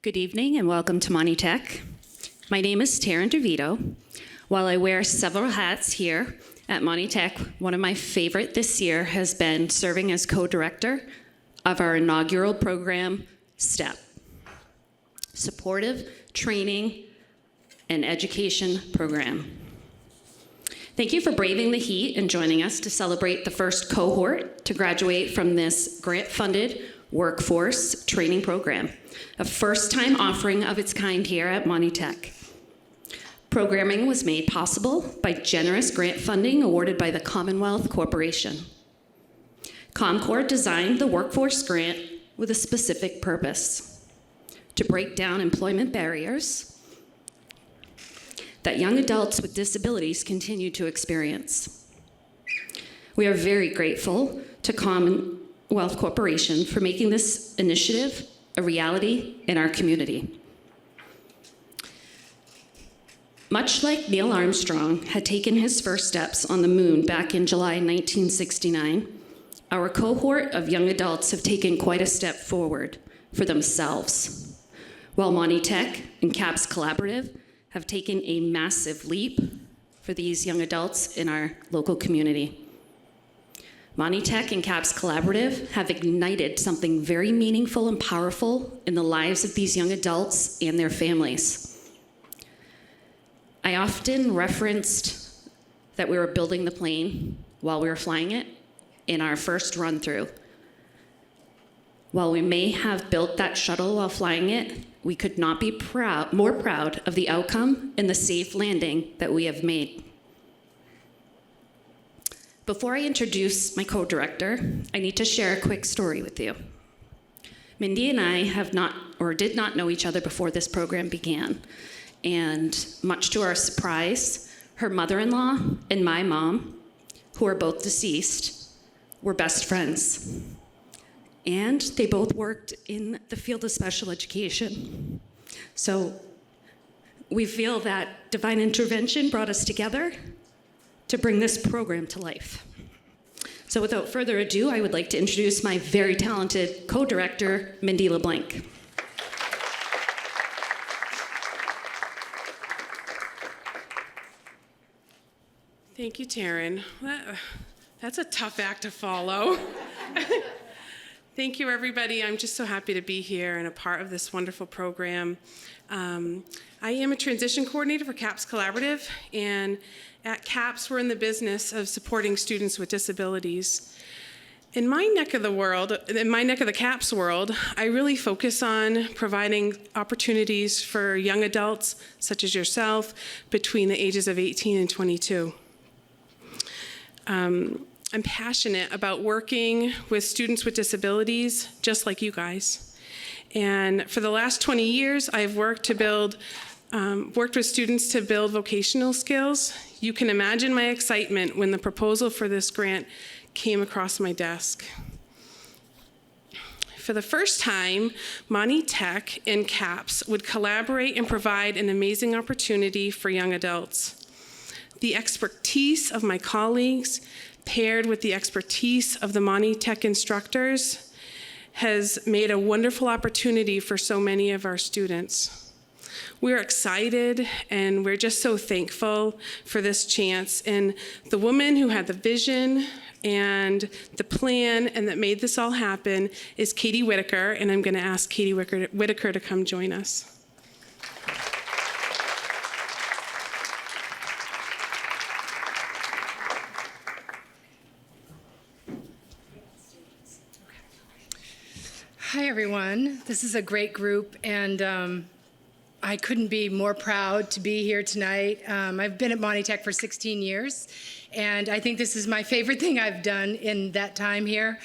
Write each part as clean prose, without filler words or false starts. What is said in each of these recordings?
Good evening and welcome to Monty Tech. My name is Taryn DeVito. While I wear several hats here at Monty Tech, one of my favorite this year has been serving as co-director of our inaugural program, STEP, Supportive Training and Education Program. Thank you for braving the heat and joining us to celebrate the first cohort to graduate from this grant-funded workforce training program, a first-time offering of its kind here at Monty Tech. Programming was made possible by generous grant funding awarded by the Commonwealth Corporation. Comcorp designed the workforce grant with a specific purpose: to break down employment barriers that young adults with disabilities continue to experience. We are very grateful to Commonwealth Corporation for making this initiative a reality in our community. Much like Neil Armstrong had taken his first steps on the moon back in July 1969, our cohort of young adults have taken quite a step forward for themselves, while Monty Tech and CAPS Collaborative have taken a massive leap for these young adults in our local community. Monty Tech and CAPS Collaborative have ignited something very meaningful and powerful in the lives of these young adults and their families. I often referenced that we were building the plane while we were flying it in our first run-through. While we may have built that shuttle while flying it, we could not be more proud of the outcome and the safe landing that we have made. Before I introduce my co-director, I need to share a quick story with you. Mindy and I did not know each other before this program began. And much to our surprise, her mother-in-law and my mom, who are both deceased, were best friends. And they both worked in the field of special education. So we feel that divine intervention brought us together to bring this program to life. So without further ado, I would like to introduce my very talented co-director, Mindy LeBlanc. Thank you, Taryn. That's a tough act to follow. Thank you, everybody. I'm just so happy to be here and a part of this wonderful program. I am a transition coordinator for CAPS Collaborative, and at CAPS, we're in the business of supporting students with disabilities. In my neck of the CAPS world, I really focus on providing opportunities for young adults, such as yourself, between the ages of 18 and 22. I'm passionate about working with students with disabilities, just like you guys. And for the last 20 years, I've worked with students to build vocational skills. You can imagine my excitement when the proposal for this grant came across my desk. For the first time, Monty Tech and CAPS would collaborate and provide an amazing opportunity for young adults. The expertise of my colleagues, paired with the expertise of the Monty Tech instructors, has made a wonderful opportunity for so many of our students. We're excited and we're just so thankful for this chance. And the woman who had the vision and the plan and that made this all happen is Katie Whitaker, and I'm going to ask Katie Whitaker to come join us. Hi, everyone. This is a great group, and I couldn't be more proud to be here tonight. I've been at Monty Tech for 16 years, and I think this is my favorite thing I've done in that time here.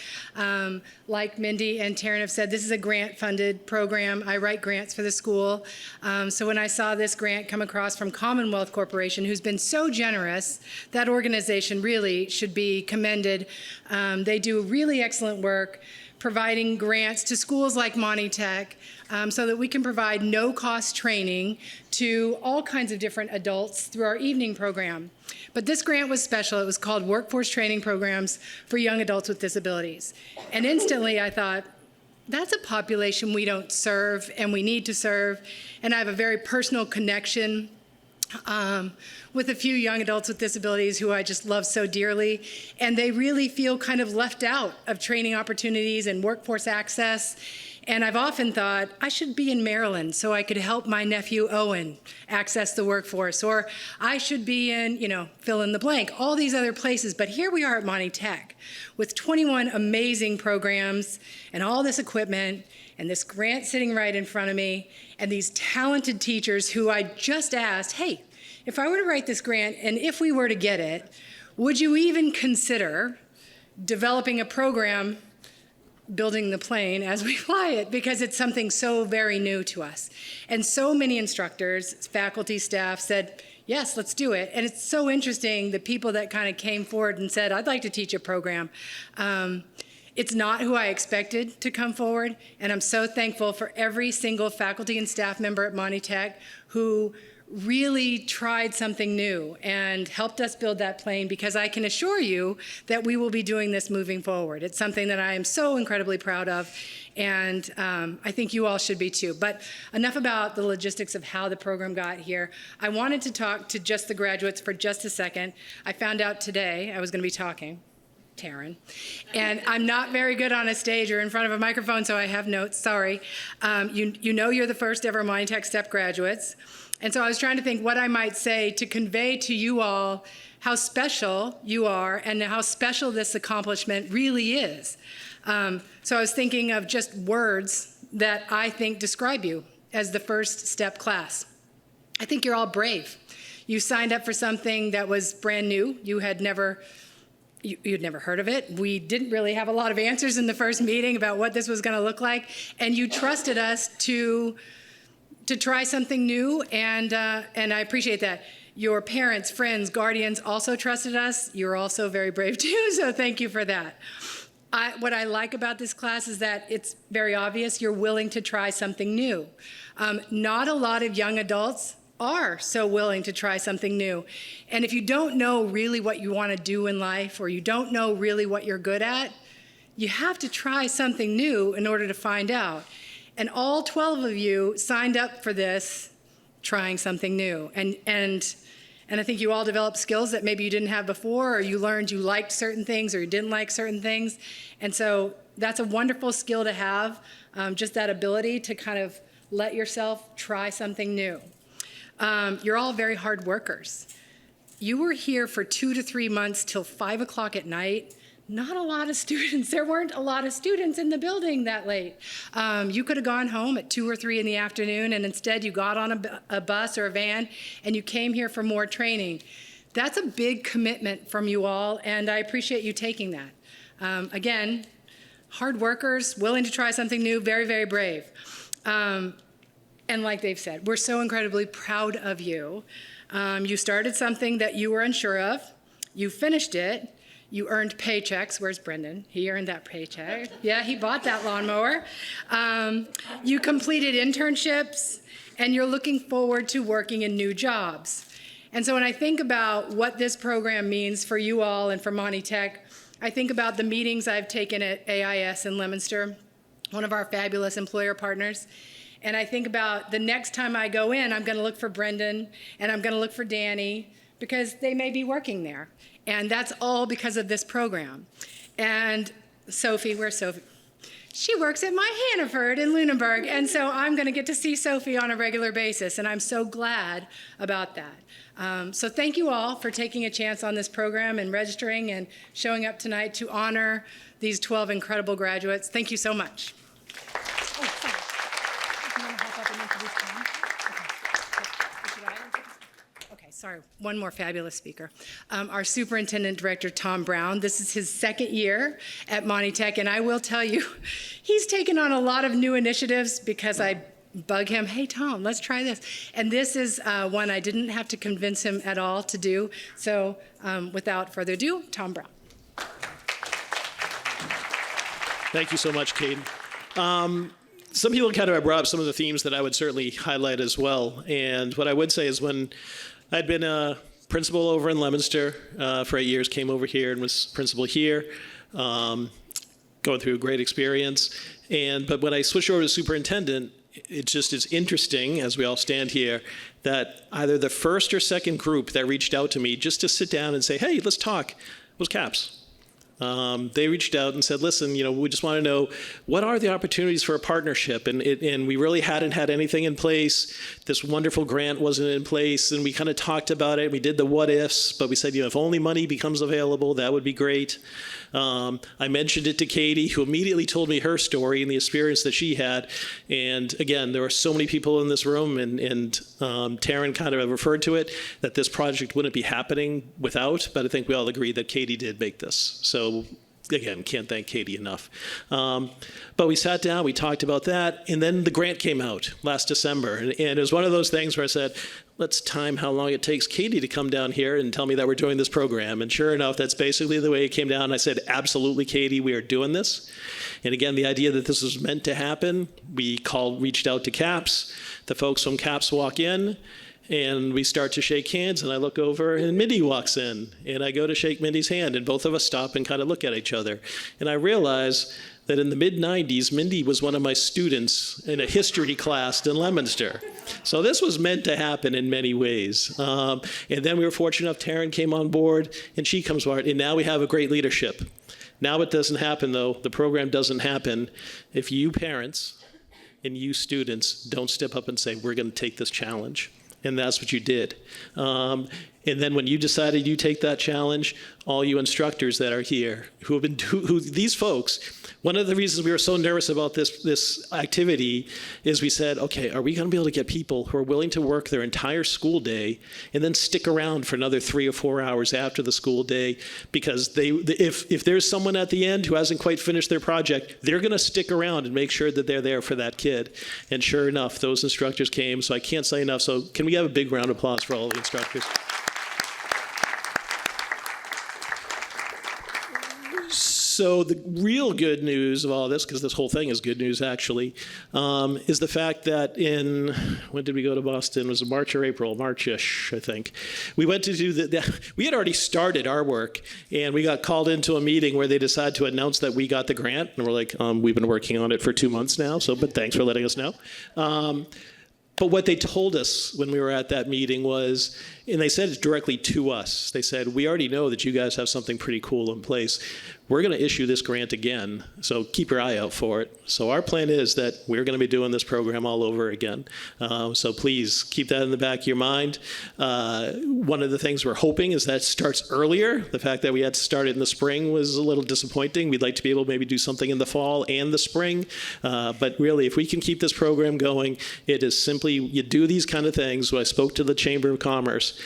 Like Mindy and Taryn have said, this is a grant-funded program. I write grants for the school. So when I saw this grant come across from Commonwealth Corporation, who's been so generous, that organization really should be commended. They do really excellent work providing grants to schools like Monty Tech so that we can provide no-cost training to all kinds of different adults through our evening program. But this grant was special. It was called Workforce Training Programs for Young Adults with Disabilities. And instantly I thought, that's a population we don't serve and we need to serve. And I have a very personal connection with a few young adults with disabilities who I just love so dearly. And they really feel kind of left out of training opportunities and workforce access. And I've often thought, I should be in Maryland so I could help my nephew Owen access the workforce. Or I should be in, fill in the blank, all these other places. But here we are at Monty Tech with 21 amazing programs and all this equipment and this grant sitting right in front of me and these talented teachers who I just asked, hey, if I were to write this grant and if we were to get it, would you even consider developing a program building the plane as we fly it, because it's something so very new to us. And so many instructors, faculty, staff said, yes, let's do it. And it's so interesting, the people that kind of came forward and said, I'd like to teach a program. It's not who I expected to come forward, and I'm so thankful for every single faculty and staff member at Monty Tech who really tried something new and helped us build that plane, because I can assure you that we will be doing this moving forward. It's something that I am so incredibly proud of, and I think you all should be too. But enough about the logistics of how the program got here. I wanted to talk to just the graduates for just a second. I found out today I was going to be talking. Taryn. And I'm not very good on a stage or in front of a microphone, so I have notes, sorry. You know you're the first ever Monty Tech STEP graduates. And so I was trying to think what I might say to convey to you all how special you are and how special this accomplishment really is. So I was thinking of just words that I think describe you as the first STEP class. I think you're all brave. You signed up for something that was brand new. You'd never heard of it. We didn't really have a lot of answers in the first meeting about what this was going to look like. And you trusted us to try something new, and I appreciate that. Your parents, friends, guardians also trusted us. You're also very brave too, so thank you for that. What I like about this class is that it's very obvious you're willing to try something new. Not a lot of young adults are so willing to try something new. And if you don't know really what you want to do in life, or you don't know really what you're good at, you have to try something new in order to find out. And all 12 of you signed up for this trying something new. And I think you all developed skills that maybe you didn't have before, or you learned you liked certain things or you didn't like certain things. And so that's a wonderful skill to have, just that ability to kind of let yourself try something new. You're all very hard workers. You were here for 2 to 3 months till 5 o'clock at night. Not a lot of students. There weren't a lot of students in the building that late. You could have gone home at 2 or 3 in the afternoon, and instead you got on a bus or a van and you came here for more training. That's a big commitment from you all, and I appreciate you taking that. Again, hard workers, willing to try something new, very, very brave. And like they've said, we're so incredibly proud of you. You started something that you were unsure of. You finished it. You earned paychecks. Where's Brendan? He earned that paycheck. Yeah, he bought that lawnmower. You completed internships, and you're looking forward to working in new jobs. And so when I think about what this program means for you all and for Monty Tech, I think about the meetings I've taken at AIS in Leominster, one of our fabulous employer partners. And I think about the next time I go in, I'm going to look for Brendan, and I'm going to look for Danny, because they may be working there. And that's all because of this program. And Sophie, where's Sophie? She works at my Hannaford in Lunenburg, and so I'm going to get to see Sophie on a regular basis, and I'm so glad about that. So thank you all for taking a chance on this program and registering and showing up tonight to honor these 12 incredible graduates. Thank you so much. Sorry, one more fabulous speaker. Our Superintendent Director, Tom Brown. This is his second year at Monty Tech, and I will tell you, he's taken on a lot of new initiatives because I bug him, hey, Tom, let's try this. And this is one I didn't have to convince him at all to do. So without further ado, Tom Brown. Thank you so much, Kate. Some people kind of brought up some of the themes that I would certainly highlight as well. And what I would say is when I'd been a principal over in Leominster for 8 years, came over here and was principal here. Got going through a great experience. But when I switched over to superintendent, it just is interesting, as we all stand here, that either the first or second group that reached out to me just to sit down and say, hey, let's talk, was CAPS. They reached out and said, listen, we just want to know, what are the opportunities for a partnership? And we really hadn't had anything in place. This wonderful grant wasn't in place, and we kind of talked about it. We did the what ifs, but we said, if only money becomes available, that would be great. I mentioned it to Katie, who immediately told me her story and the experience that she had. And again, there are so many people in this room, and Taryn kind of referred to it, that this project wouldn't be happening without, but I think we all agree that Katie did make this. So again, can't thank Katie enough. But we sat down, we talked about that, and then the grant came out last December. And it was one of those things where I said, let's time how long it takes Katie to come down here and tell me that we're doing this program. And sure enough, that's basically the way it came down. I said, absolutely, Katie, we are doing this. And again, the idea that this was meant to happen, we reached out to CAPS. The folks from CAPS walk in, and we start to shake hands, and I look over, and Mindy walks in, and I go to shake Mindy's hand, and both of us stop and kind of look at each other. And I realize that in the mid-'90s, Mindy was one of my students in a history class in Leominster. So this was meant to happen in many ways. And then we were fortunate enough, Taryn came on board, and she comes on board, and now we have a great leadership. Now it doesn't happen, though. The program doesn't happen if you parents and you students don't step up and say, we're going to take this challenge. And that's what you did. And then when you decided you take that challenge, all you instructors that are here, these folks, one of the reasons we were so nervous about this activity is we said, okay, are we going to be able to get people who are willing to work their entire school day and then stick around for another 3 or 4 hours after the school day? Because if there's someone at the end who hasn't quite finished their project, they're going to stick around and make sure that they're there for that kid. And sure enough, those instructors came, so I can't say enough. So can we have a big round of applause for all the instructors? So the real good news of all this, because this whole thing is good news actually, is the fact that when did we go to Boston? Was it March or April? March-ish, I think. We went to do we had already started our work, and we got called into a meeting where they decided to announce that we got the grant, and we're like, we've been working on it for 2 months now, but thanks for letting us know. But what they told us when we were at that meeting was, and they said it directly to us, they said, we already know that you guys have something pretty cool in place. We're going to issue this grant again, so keep your eye out for it. So our plan is that we're going to be doing this program all over again. So please keep that in the back of your mind. One of the things we're hoping is that it starts earlier. The fact that we had to start it in the spring was a little disappointing. We'd like to be able to maybe do something in the fall and the spring. But really, if we can keep this program going, it is simply, you do these kind of things. When I spoke to the Chamber of Commerce,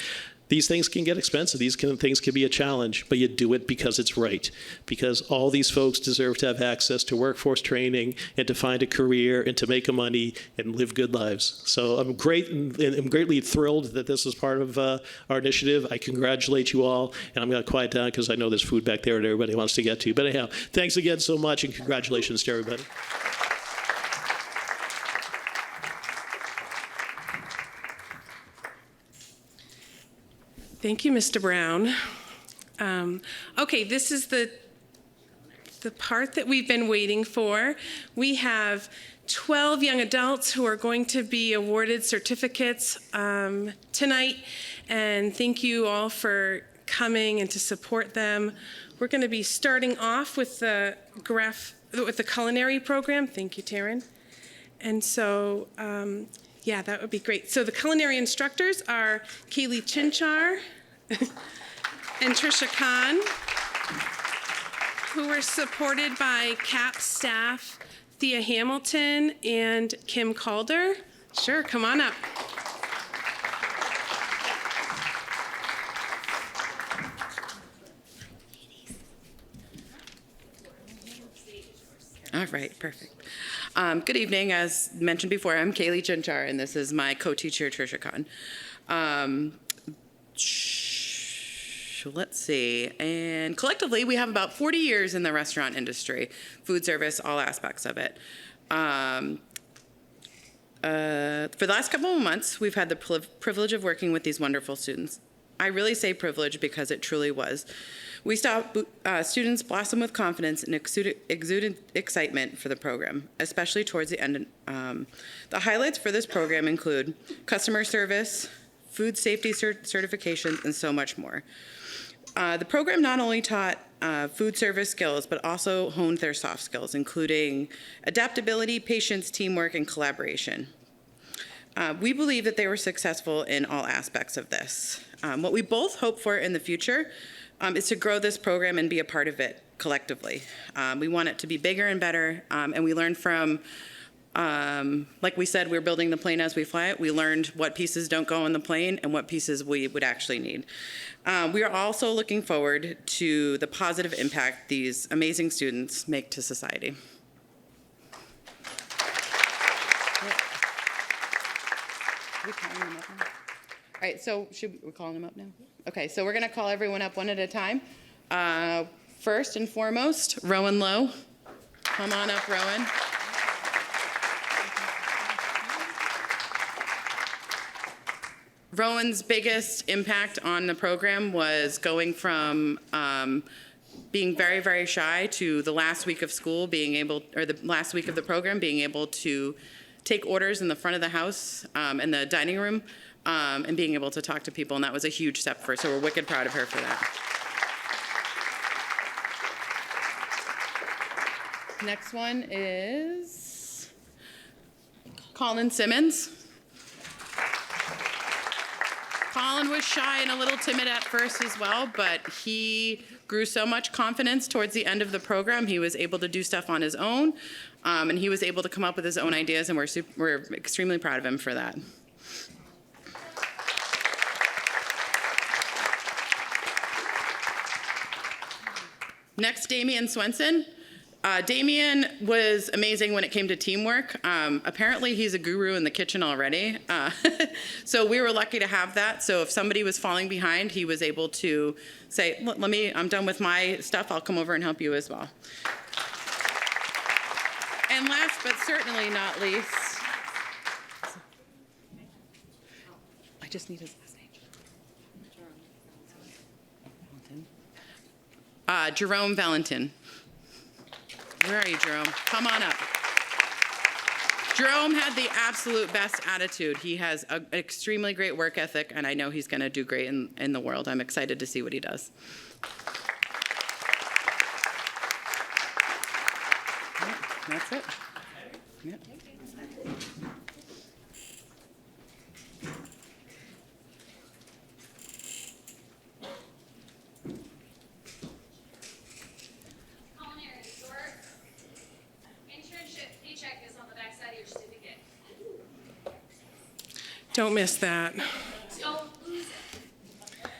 these things can get expensive. These things can be a challenge, but you do it because it's right. Because all these folks deserve to have access to workforce training and to find a career and to make a money and live good lives. So I'm greatly thrilled that this is part of our initiative. I congratulate you all, and I'm going to quiet down because I know there's food back there that everybody wants to get to. But anyhow, thanks again so much, and congratulations to everybody. Thank you, Mr. Brown. Okay, this is the part that we've been waiting for. We have 12 young adults who are going to be awarded certificates tonight, and thank you all for coming and to support them. We're going to be starting off with the culinary program. Thank you, Taryn. And so, yeah, that would be great. So the culinary instructors are Kaylee Chinchar and Trisha Khan, who are supported by CAPS staff, Thea Hamilton and Kim Calder. Sure, come on up. All right, perfect. Good evening. As mentioned before, I'm Kaylee Chinchar, and this is my co-teacher, Trisha Khan. Let's see. And collectively, we have about 40 years in the restaurant industry, food service, all aspects of it. For the last couple of months, we've had the privilege of working with these wonderful students. I really say privilege because it truly was. We saw students blossom with confidence and exuded excitement for the program, especially towards the end. The highlights for this program include customer service, food safety certifications, and so much more. The program not only taught food service skills, but also honed their soft skills, including adaptability, patience, teamwork, and collaboration. We believe that they were successful in all aspects of this. What we both hope for in the future is to grow this program and be a part of it collectively. We want it to be bigger and better, and we learned from, like we said, we're building the plane as we fly it. We learned what pieces don't go on the plane and what pieces we would actually need. We are also looking forward to the positive impact these amazing students make to society. Are we calling them up now? All right, so we're calling them up now? Okay, so we're going to call everyone up one at a time. First and foremost, Rowan Lowe. Come on up, Rowan. Rowan's biggest impact on the program was going from being very, very shy to the last week of school the last week of the program being able to take orders in the front of the house in the dining room and being able to talk to people, and that was a huge step for her, so we're wicked proud of her for that. Next one is Colin Simmons. Colin was shy and a little timid at first as well, but he grew so much confidence towards the end of the program. He was able to do stuff on his own, and he was able to come up with his own ideas, and we're extremely proud of him for that. Next, Damian Swenson. Damian was amazing when it came to teamwork. Apparently, he's a guru in the kitchen already. So we were lucky to have that. So if somebody was falling behind, he was able to say, I'm done with my stuff. I'll come over and help you as well. And last but certainly not least, I just need his last name. Jerome Valentin. Where are you, Jerome? Come on up. Jerome had the absolute best attitude. He has an extremely great work ethic, and I know he's going to do great in the world. I'm excited to see what he does. Yep, that's it. Yep. Don't miss that. Don't lose it.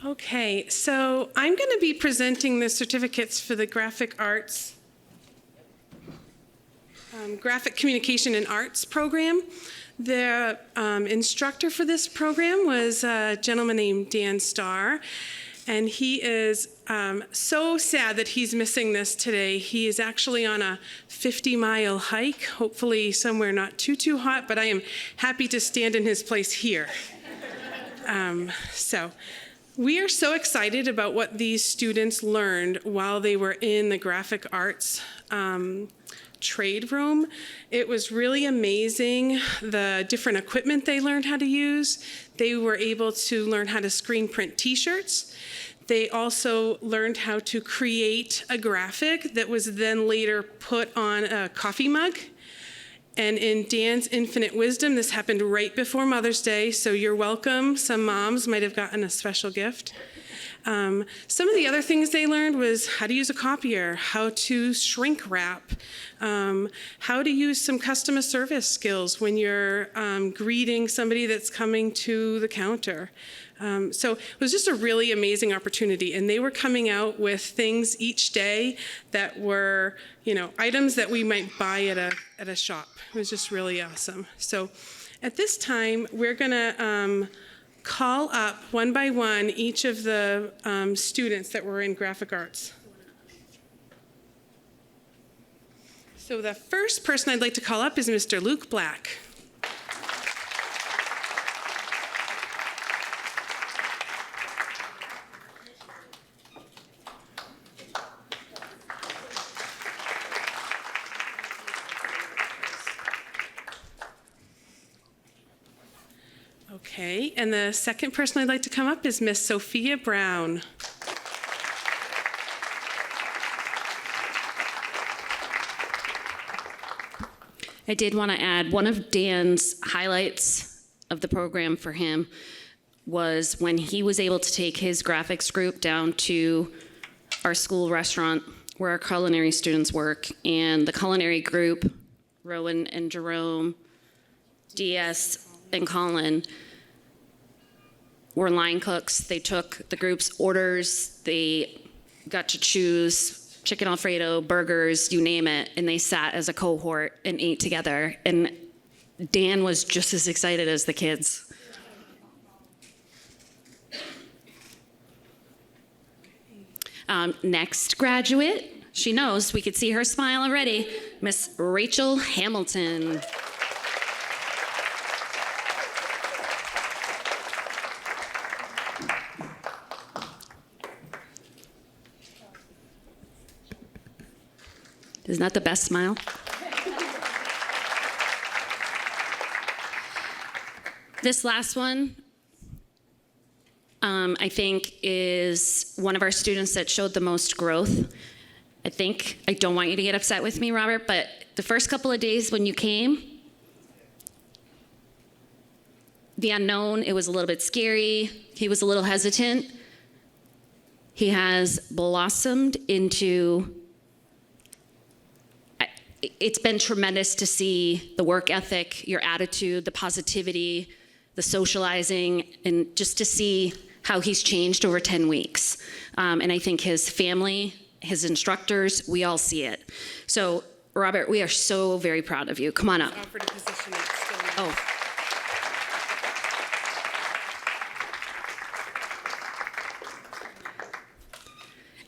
Okay, so I'm going to be presenting the certificates for the graphic arts, graphic communication and arts program. The instructor for this program was a gentleman named Dan Starr, and he is so sad that he's missing this today. He is actually on a 50-mile hike, hopefully somewhere not too hot, but I am happy to stand in his place here. So we are so excited about what these students learned while they were in the graphic arts trade room. It was really amazing, the different equipment they learned how to use. They were able to learn how to screen print t-shirts. They also learned how to create a graphic that was then later put on a coffee mug. And in Dan's infinite wisdom, this happened right before Mother's Day, so you're welcome. Some moms might have gotten a special gift. Some of the other things they learned was how to use a copier, how to shrink wrap, how to use some customer service skills when you're greeting somebody that's coming to the counter. So it was just a really amazing opportunity, and they were coming out with things each day that were, items that we might buy at a shop. It was just really awesome. So at this time, we're going to call up one by one each of the students that were in graphic arts. So the first person I'd like to call up is Mr. Luke Black. Okay, and the second person I'd like to come up is Miss Sophia Brown. I did want to add one of Dan's highlights of the program for him was when he was able to take his graphics group down to our school restaurant where our culinary students work. And the culinary group, Rowan and Jerome, DS and Colin, were line cooks. They took the group's orders. They got to choose chicken Alfredo, burgers, you name it, and they sat as a cohort and ate together. And Dan was just as excited as the kids. Next graduate, she knows, we could see her smile already, Miss Rachel Hamilton. Isn't that the best smile? This last one, I think, is one of our students that showed the most growth. I don't want you to get upset with me, Robert, but the first couple of days when you came, the unknown, it was a little bit scary. He was a little hesitant. He has blossomed into... It's been tremendous to see the work ethic, your attitude, the positivity, the socializing, and just to see how he's changed over 10 weeks. And I think his family, his instructors, we all see it. So, Robert, we are so very proud of you. Come on up. Offered a position at Stillman. Oh.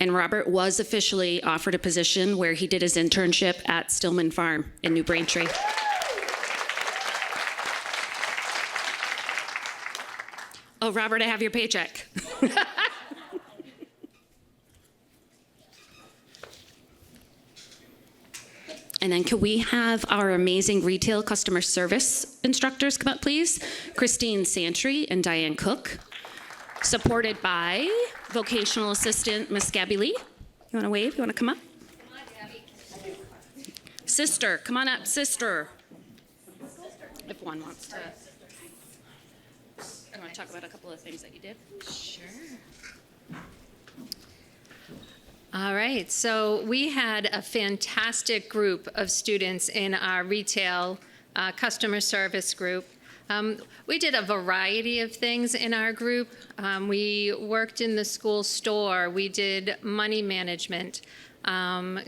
And Robert was officially offered a position where he did his internship at Stillman Farm in New Braintree. Oh, Robert, I have your paycheck. And then could we have our amazing retail customer service instructors come up, please? Christine Santry and Diane Cook, supported by vocational assistant Miss Gabby Lee. You want to wave? You want to come up? Come on, Gabby. Sister, come on up, sister. If one wants to. I want to talk about a couple of things that you did. Sure. All right, so we had a fantastic group of students in our retail customer service group. We did a variety of things in our group. We worked in the school store. We did money management,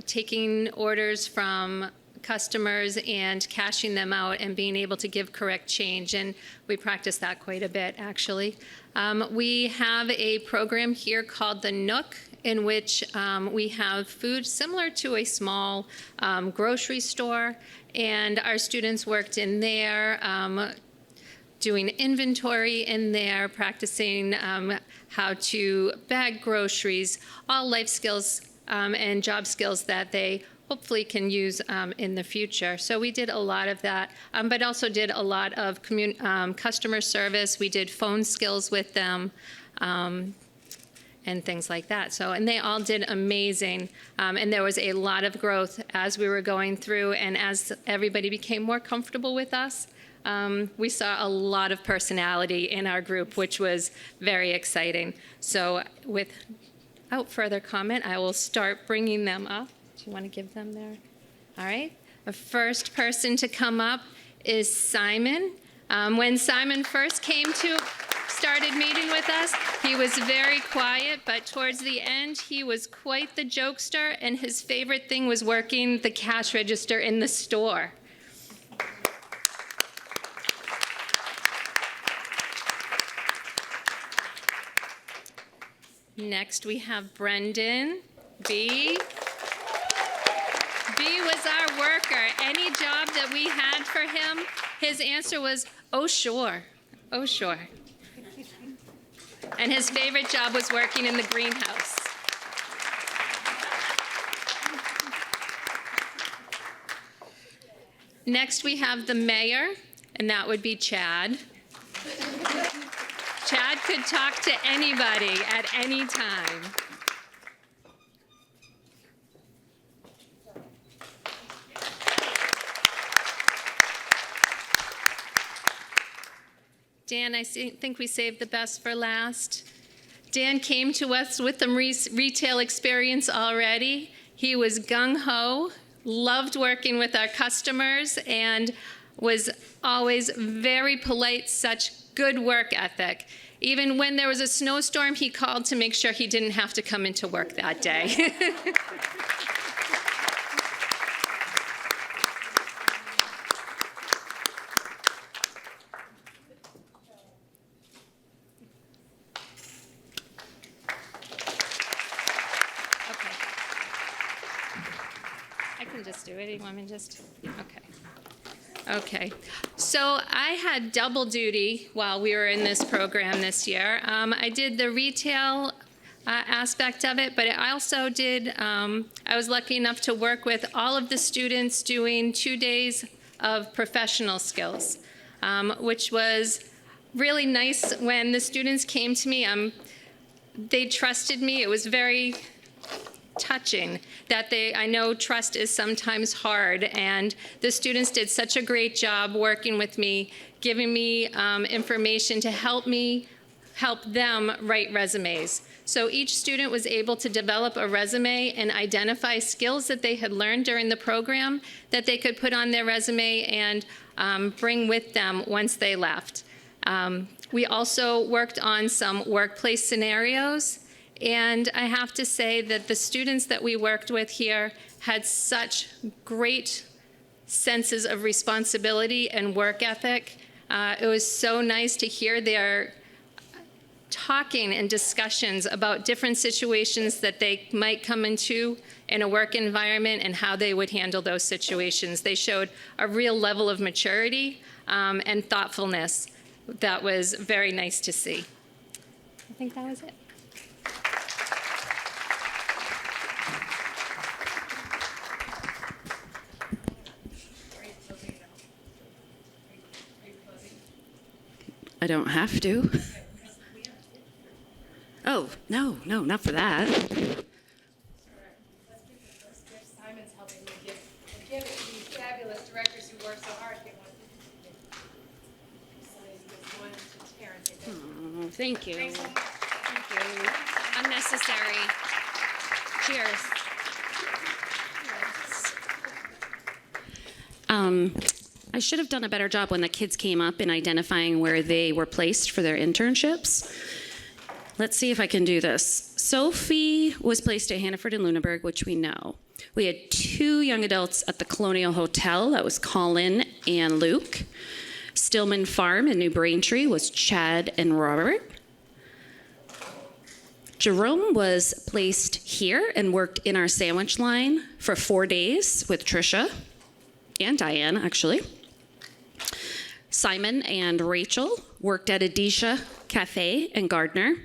taking orders from customers and cashing them out and being able to give correct change. And we practiced that quite a bit, actually. We have a program here called the Nook, in which we have food similar to a small grocery store. And our students worked in there, doing inventory in there, practicing how to bag groceries, all life skills and job skills that they hopefully can use in the future. So we did a lot of that, but also did a lot of customer service. We did phone skills with them and things like that. So, and they all did amazing. And there was a lot of growth as we were going through, and as everybody became more comfortable with us, we saw a lot of personality in our group, which was very exciting. So without further comment, I will start bringing them up. Do you want to give them there? All right. The first person to come up is Simon. When Simon first started meeting with us, he was very quiet, but towards the end, he was quite the jokester, and his favorite thing was working the cash register in the store. Next, we have Brendan B. B was our worker. Any job that we had for him, his answer was, "Oh, sure. Oh, sure." And his favorite job was working in the greenhouse. Next, we have the mayor, and that would be Chad. Chad could talk to anybody at any time. Dan, think we saved the best for last. Dan came to us with some retail experience already. He was gung-ho, loved working with our customers, and was always very polite, such good work ethic. Even when there was a snowstorm, he called to make sure he didn't have to come into work that day. Just do it. You want me to just? Okay. Okay. So I had double duty while we were in this program this year. I did the retail aspect of it, but I also did, I was lucky enough to work with all of the students doing 2 days of professional skills, which was really nice. When the students came to me, they trusted me. It was very touching that I know trust is sometimes hard, and the students did such a great job working with me, giving me information to help them write resumes. So each student was able to develop a resume and identify skills that they had learned during the program that they could put on their resume and bring with them once they left. We also worked on some workplace scenarios. And I have to say that the students that we worked with here had such great senses of responsibility and work ethic. It was so nice to hear their talking and discussions about different situations that they might come into in a work environment and how they would handle those situations. They showed a real level of maturity and thoughtfulness that was very nice to see. I think that was it. I don't have to. Oh, no, not for that. Simon's helping me give it to these fabulous directors who work so hard. Oh, thank you. Thanks so much. Thank you. Unnecessary. Cheers. I should have done a better job when the kids came up in identifying where they were placed for their internships. Let's see if I can do this. Sophie was placed at Hannaford and Lunenburg, which we know. We had 2 young adults at the Colonial Hotel. That was Colin and Luke. Stillman Farm in New Braintree was Chad and Robert. Jerome was placed here and worked in our sandwich line for 4 days with Trisha and Diane, actually. Simon and Rachel worked at Adisha Cafe in Gardner.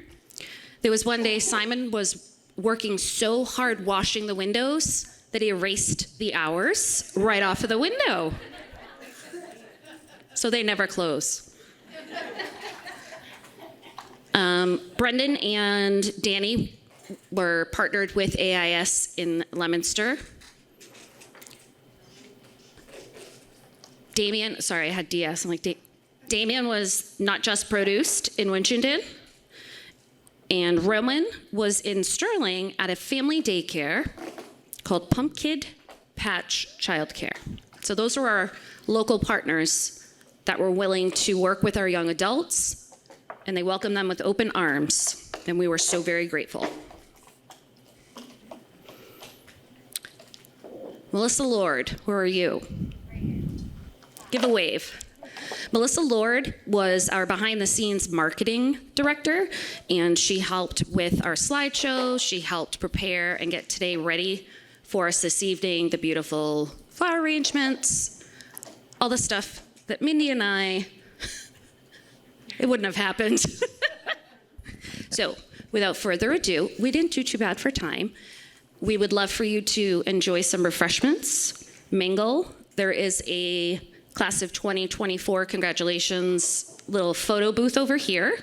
There was one day Simon was working so hard washing the windows that he erased the hours right off of the window. So they never close. Brendan and Danny were partnered with AIS in Leominster. Damien, sorry, I had DS. I'm like, Damien was not just produced in Winchendon. And Roman was in Sterling at a family daycare called Pumpkin Patch Childcare. So those were our local partners that were willing to work with our young adults, and they welcomed them with open arms, and we were so very grateful. Melissa Lord, where are you? Give a wave. Melissa Lord was our behind-the-scenes marketing director, and she helped with our slideshow. She helped prepare and get today ready for us this evening, the beautiful flower arrangements, all the stuff that Mindy and I, it wouldn't have happened. So, without further ado, we didn't do too bad for time. We would love for you to enjoy some refreshments, mingle. There is a Class of 2024, congratulations. Little photo booth over here.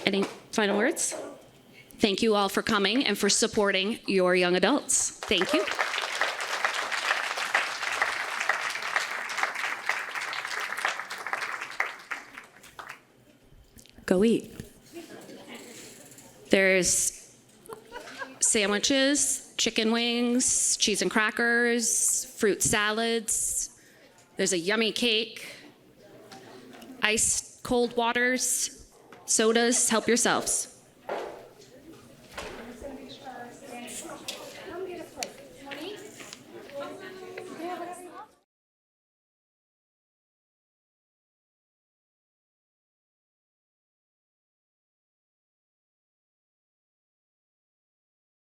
Any final words? Thank you all for coming and for supporting your young adults. Thank you. Go eat. There's sandwiches, chicken wings, cheese and crackers, fruit salads. There's a yummy cake, iced cold waters, sodas. Help yourselves.